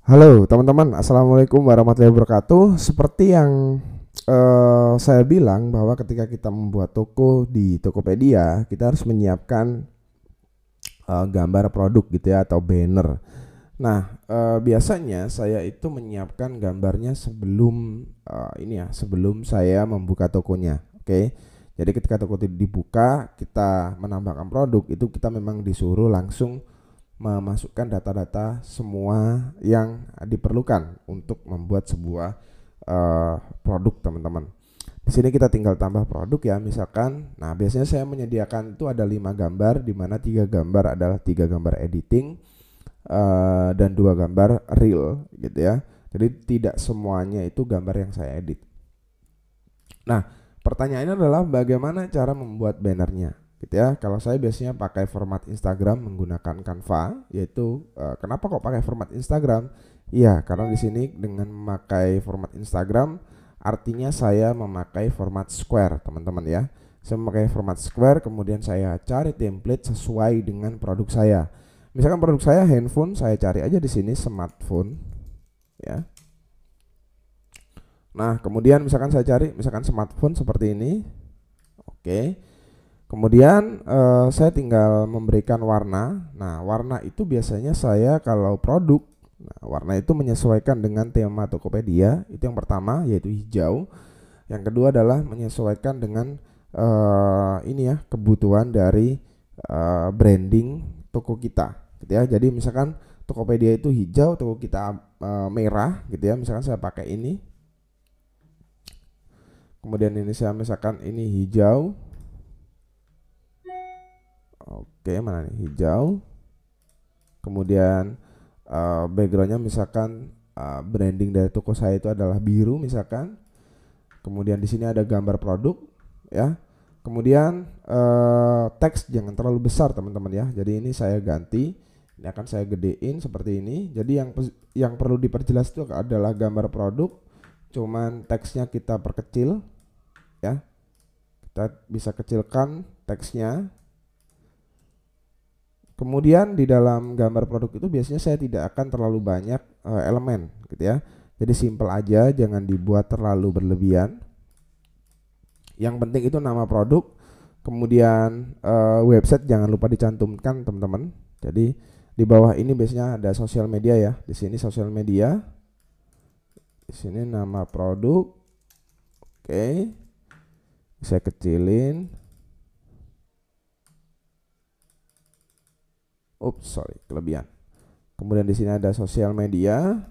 Halo teman-teman, Assalamualaikum warahmatullahi wabarakatuh. Seperti yang saya bilang bahwa ketika kita membuat toko di Tokopedia, kita harus menyiapkan gambar produk gitu ya atau banner. Nah, biasanya saya itu menyiapkan gambarnya sebelum sebelum saya membuka tokonya. Oke. Jadi ketika toko itu dibuka, kita menambahkan produk itu kita memang disuruh langsung memasukkan data-data semua yang diperlukan untuk membuat sebuah produk, teman-teman. Di sini kita tinggal tambah produk ya, misalkan. Nah, biasanya saya menyediakan itu ada 5 gambar, di mana 3 gambar adalah 3 gambar editing dan 2 gambar real gitu ya. Jadi tidak semuanya itu gambar yang saya edit. Nah, pertanyaannya adalah bagaimana cara membuat bannernya gitu ya. Kalau saya biasanya pakai format Instagram menggunakan Canva, yaitu kenapa kok pakai format Instagram? Iya, karena di sini dengan memakai format Instagram artinya saya memakai format square, teman-teman ya. Saya memakai format square, kemudian saya cari template sesuai dengan produk saya. Misalkan produk saya handphone, saya cari aja di sini smartphone ya. Nah, kemudian misalkan saya cari misalkan smartphone seperti ini. Oke. Kemudian saya tinggal memberikan warna. Nah, warna itu biasanya saya kalau produk, nah, warna itu menyesuaikan dengan tema Tokopedia. Itu yang pertama, yaitu hijau. Yang kedua adalah menyesuaikan dengan kebutuhan dari branding toko kita, gitu ya. Jadi misalkan Tokopedia itu hijau, toko kita merah, gitu ya. Misalkan saya pakai ini. Kemudian ini saya misalkan ini hijau. Oke, mana nih hijau. Kemudian backgroundnya misalkan branding dari toko saya itu adalah biru misalkan. Kemudian di sini ada gambar produk ya. Kemudian teks jangan terlalu besar teman-teman ya. Jadi ini saya ganti. Ini akan saya gedein seperti ini. Jadi yang perlu diperjelas itu adalah gambar produk. Cuman teksnya kita perkecil ya. Kita bisa kecilkan teksnya. Kemudian di dalam gambar produk itu biasanya saya tidak akan terlalu banyak elemen gitu ya. Jadi simple aja, jangan dibuat terlalu berlebihan. Yang penting itu nama produk. Kemudian website jangan lupa dicantumkan teman-teman. Jadi di bawah ini biasanya ada sosial media ya. Di sini sosial media. Di sini nama produk. Oke. Saya kecilin. Kelebihan. Kemudian di sini ada sosial media.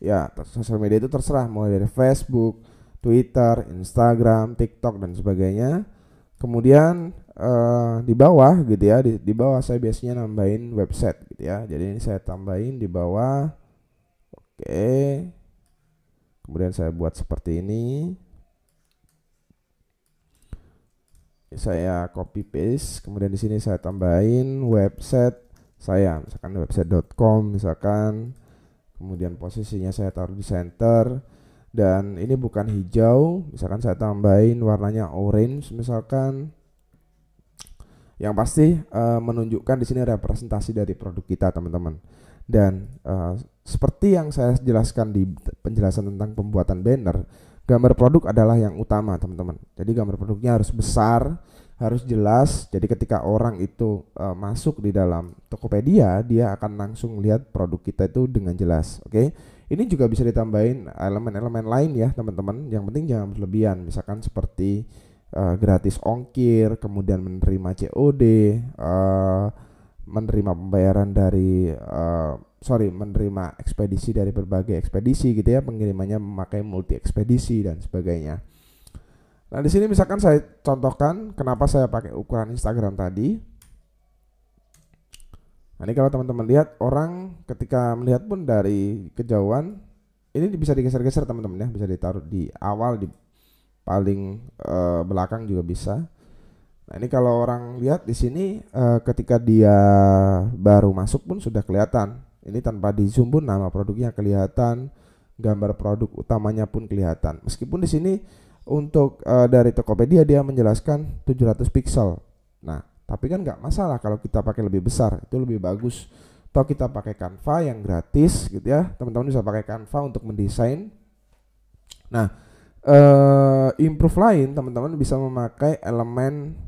Ya, sosial media itu terserah mulai dari Facebook, Twitter, Instagram, TikTok dan sebagainya. Kemudian di bawah gitu ya, di bawah saya biasanya nambahin website gitu ya. Jadi ini saya tambahin di bawah. Oke. Kemudian saya buat seperti ini. Saya copy paste, kemudian di sini saya tambahin website saya, misalkan website.com misalkan. Kemudian posisinya saya taruh di center dan ini bukan hijau, misalkan saya tambahin warnanya orange misalkan. Yang pasti menunjukkan di sini representasi dari produk kita, teman-teman. Dan seperti yang saya jelaskan di penjelasan tentang pembuatan banner, gambar produk adalah yang utama, teman-teman. Jadi gambar produknya harus besar, harus jelas. Jadi ketika orang itu masuk di dalam Tokopedia, dia akan langsung lihat produk kita itu dengan jelas. Oke. Ini juga bisa ditambahin elemen-elemen lain ya, teman-teman. Yang penting jangan berlebihan. Misalkan seperti gratis ongkir, kemudian menerima COD, menerima pembayaran dari menerima ekspedisi dari berbagai ekspedisi gitu ya, pengirimannya memakai multi ekspedisi dan sebagainya. Nah, di sini misalkan saya contohkan kenapa saya pakai ukuran Instagram tadi. Nah, ini kalau teman-teman lihat, orang ketika melihat pun dari kejauhan, ini bisa digeser-geser teman-teman ya, bisa ditaruh di awal, di paling belakang juga bisa. Nah, ini kalau orang lihat di sini ketika dia baru masuk pun sudah kelihatan. Ini tanpa di zoom pun nama produknya kelihatan, gambar produk utamanya pun kelihatan. Meskipun di sini untuk dari Tokopedia dia menjelaskan 700 pixel. Nah, tapi kan nggak masalah kalau kita pakai lebih besar, itu lebih bagus Atau kita pakai Canva yang gratis gitu ya. Teman-teman bisa pakai Canva untuk mendesain. Nah, improve lain teman-teman bisa memakai elemen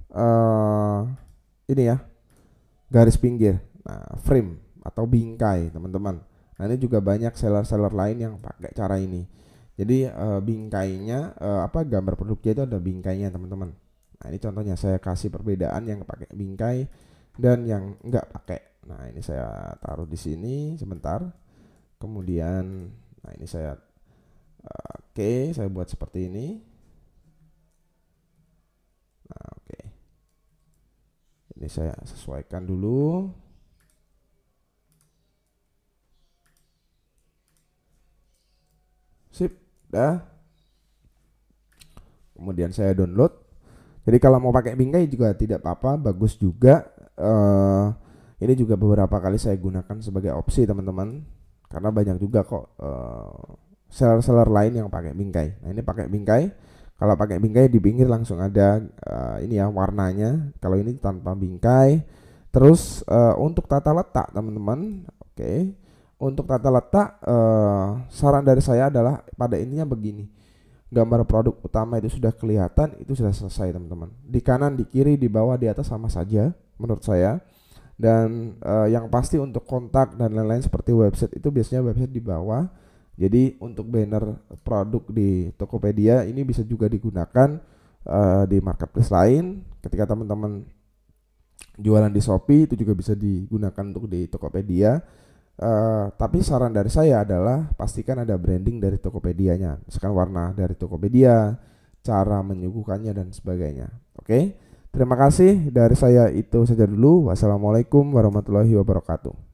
ini ya, garis pinggir, nah, frame atau bingkai teman-teman. Nah ini juga banyak seller-seller lain yang pakai cara ini. Jadi bingkainya gambar produknya itu ada bingkainya teman-teman. Nah ini contohnya, saya kasih perbedaan yang pakai bingkai dan yang enggak pakai. Nah ini saya taruh di sini sebentar. Kemudian, nah ini saya saya buat seperti ini. Nah ini saya sesuaikan dulu. Sip, dah. Kemudian saya download. Jadi kalau mau pakai bingkai juga tidak apa-apa, bagus juga. Ini juga beberapa kali saya gunakan sebagai opsi teman-teman, karena banyak juga kok seller-seller lain yang pakai bingkai. Nah ini pakai bingkai. Kalau pakai bingkai di pinggir langsung ada ini ya warnanya. Kalau ini tanpa bingkai. Terus untuk tata letak teman-teman, untuk tata letak saran dari saya adalah pada intinya begini. Gambar produk utama itu sudah kelihatan, itu sudah selesai teman-teman. Di kanan, di kiri, di bawah, di atas sama saja menurut saya. Dan yang pasti untuk kontak dan lain-lain seperti website itu biasanya website di bawah. Jadi untuk banner produk di Tokopedia ini bisa juga digunakan di marketplace lain. Ketika teman-teman jualan di Shopee itu juga bisa digunakan untuk di Tokopedia. Tapi saran dari saya adalah pastikan ada branding dari Tokopedia-nya, misalkan warna dari Tokopedia, cara menyuguhkannya dan sebagainya. Oke, terima kasih dari saya, itu saja dulu. Wassalamualaikum warahmatullahi wabarakatuh.